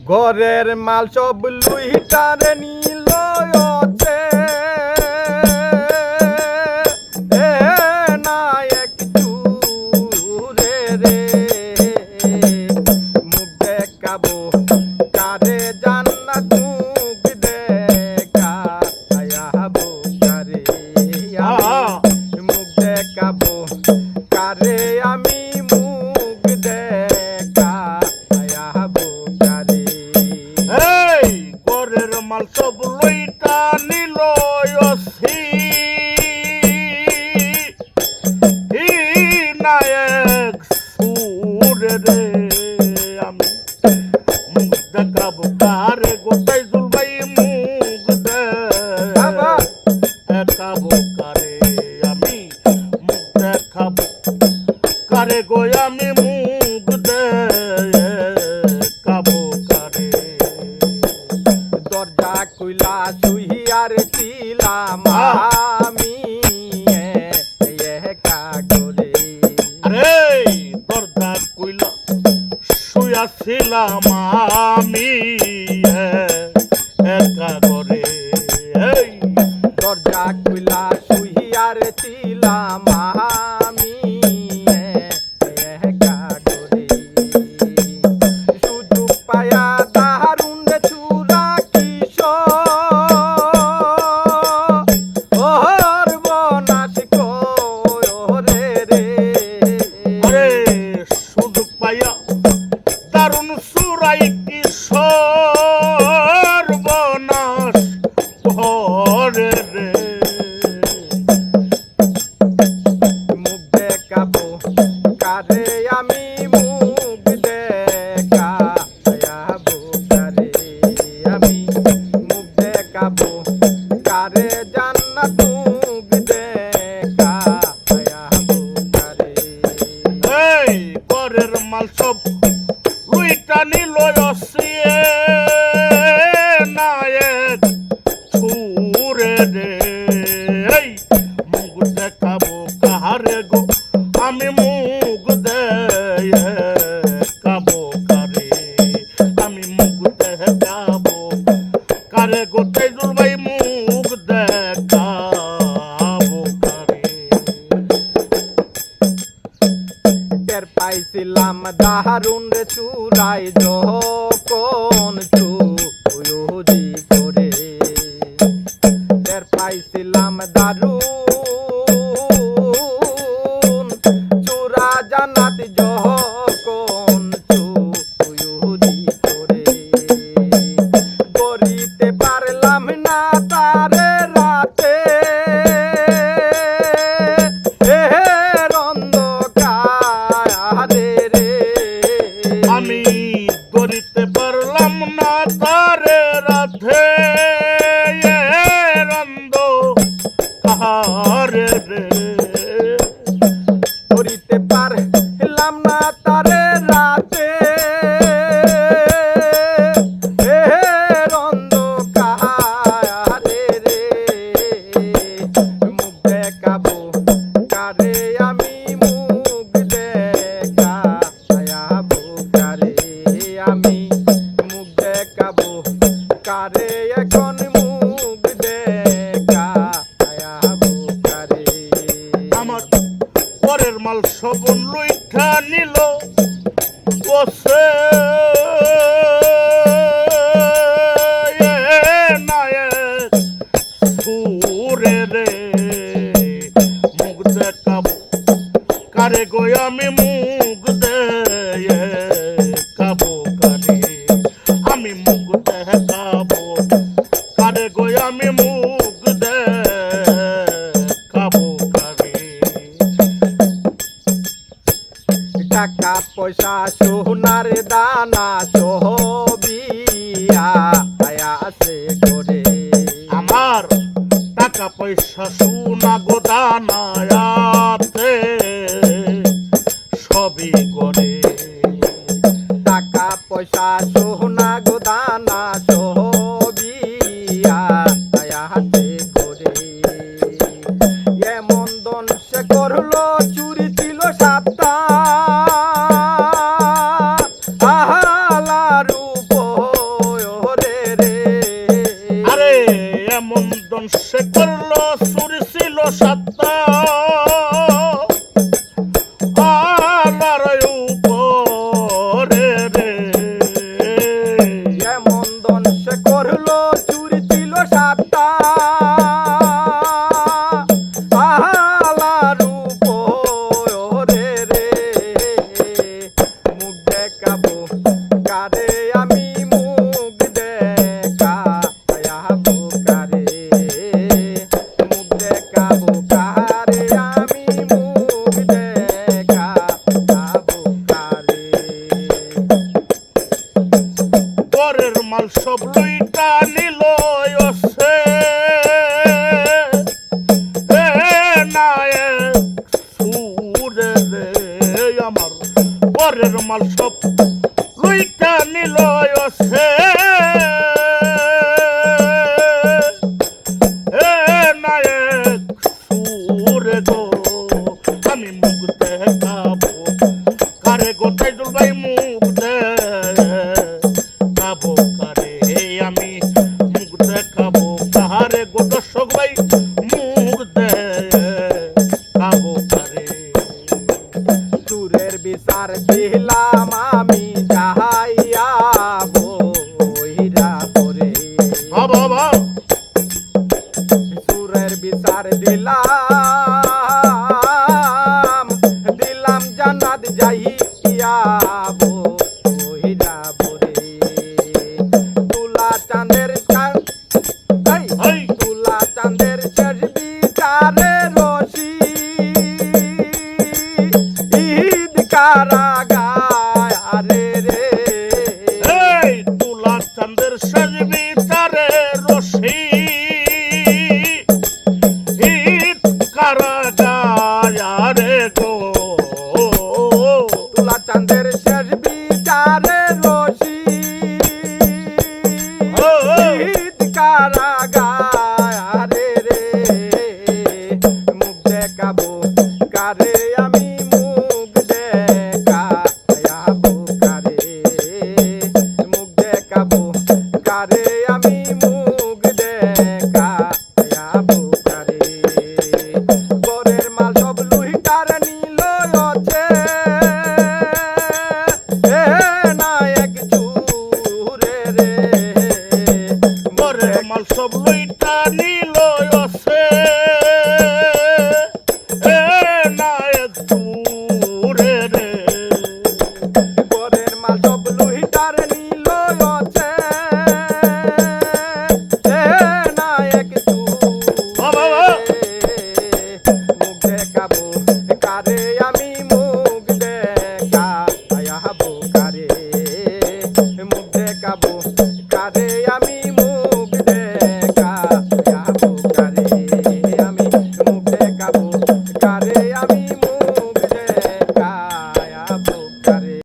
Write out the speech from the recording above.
ঘরের মাল সব লুইটারে নিল নায়ক চুরে রে মুখ দেখাবো কারে জান্নাত মুখ দেখাবো কারে মুখ দেখাবো কারে আমি মুখ দেখাবো কারে এই ঘরের মাল সব লইটা নিল নায়ক সুরে রে আমি মুখ দেখাবো কারে গোটাই জুলবাই মুখ দেখাবো কারে আমি মুখ দেখাবো কারে গো আমি মুখ দেখাবো কারে দরজা কইলা শুইয়ার ছিলাম আমি একা করে আরে দরজা কইলা শুয়াছিলাম আমি একা করে এই দরজা কইলা শুইয়ার ছিলাম আমি একা করে সুযোগ পায়া দারুণ চূড়া কিশোর বনাশ রে রে আরে সুযোগ পাইয়া দারুণ সুরাই কিশোর বনাশ ঘরে রে মুখ দেখাবো কারে আমি মুখ দেখাবো কারে আমি মুখ দেখাবো কারে জান্নাত মুখ দেখাবো কারে এই ঘরের মাল সব লুইটা নিল নায়ক ছুরে রে এই মুখ দেখাবো কাহারে গো আমি মুখ দেখাবো কারে আমি মুখ দেখাবো কারে গো তেজুল ভাই মুখ দেখাবো কারে টের পাইছিলাম দারুণ চূড়াই যখন চুরি করে টের পাইছিলাম দারুণ চূড়া জান্নাত যখন চুরি করে গরিতে পারলাম না তারে রাতে আমি গরিতে পারলাম না তারে রাধে রন্দ কাহারে রে করিতে পারলাম না তারে রাতে রন্দ কাহারে রে মুখ দেখাবো কারে আমি মুখ দেখাবো কারে আমি মুখ দেখাবো কারে এখন মুখ দেখাবো কারে আমার পরের মাল সবন লইঠা নিল বসে নায়ক সুরে রে মুখ দেখাবো কারে গো আমি মুখ দেখাবো কারে আমি মুখ দেখাবো কারে গো আমি মুখ দেখাবো কারে টাকা পয়সা সোনার দানা সহবিয়া আছে করে আমার টাকা পয়সা সোনা গোদানায়াতে সবই করে টাকা পয়সা সোনা গোদানা সহবিয়া আছে করে এমন দন সে করলো চুরি ছিল সাতটা আহালার উপর সে করলো চুরি ছিল সাতটা আমার উপরে রে এমন দন সে করলো চুরি ছিল সাতটা আলার উপরে রে মুখ দেখাবো কারে আমি মুখ দেখাবো কারে মুখ দেখাবো কারে আমি মুখ দেখাবো কারে পরের মাল সব লইটা নিল ওসে নায়ক সুরে রে আমার পরের মাল সব লইটা নিল ওসে নায়ক সুরে গো আমি মুখ দেখাবো কারে গো তাইজুল ভাই মুখ দেখাবো কারে আমি মুখ দেখাবো কারে গো দর্শক ভাই মুখ দেখাবো কারে চুরের বিচার দিলাম আমি যাহাইয়া বহিরা পরে বাবা চুরের বিচার দিলাম দিলাম জান্নাত যাইয়া বহিরা পরে তুলা চাঁদের হাই তুলা চাঁদের শেষ বিচারে রশি ঈদ কারাগারে রে এই তুলা চাঁদের সাজবি তারে রশি ঈদ কারাগারে গো তুলা চাঁদের শেষ বিচারে রশি ঈদ কারাগারে রে মুখ দেখাবো কারে আমি মুখ দেখাবো কারে মুখ দেখাবো কারে আমি মুখ দেখাবো কারে পরের মাল সব লুইটার নিল আছে নায়ক চুরে রে পরের মাল সব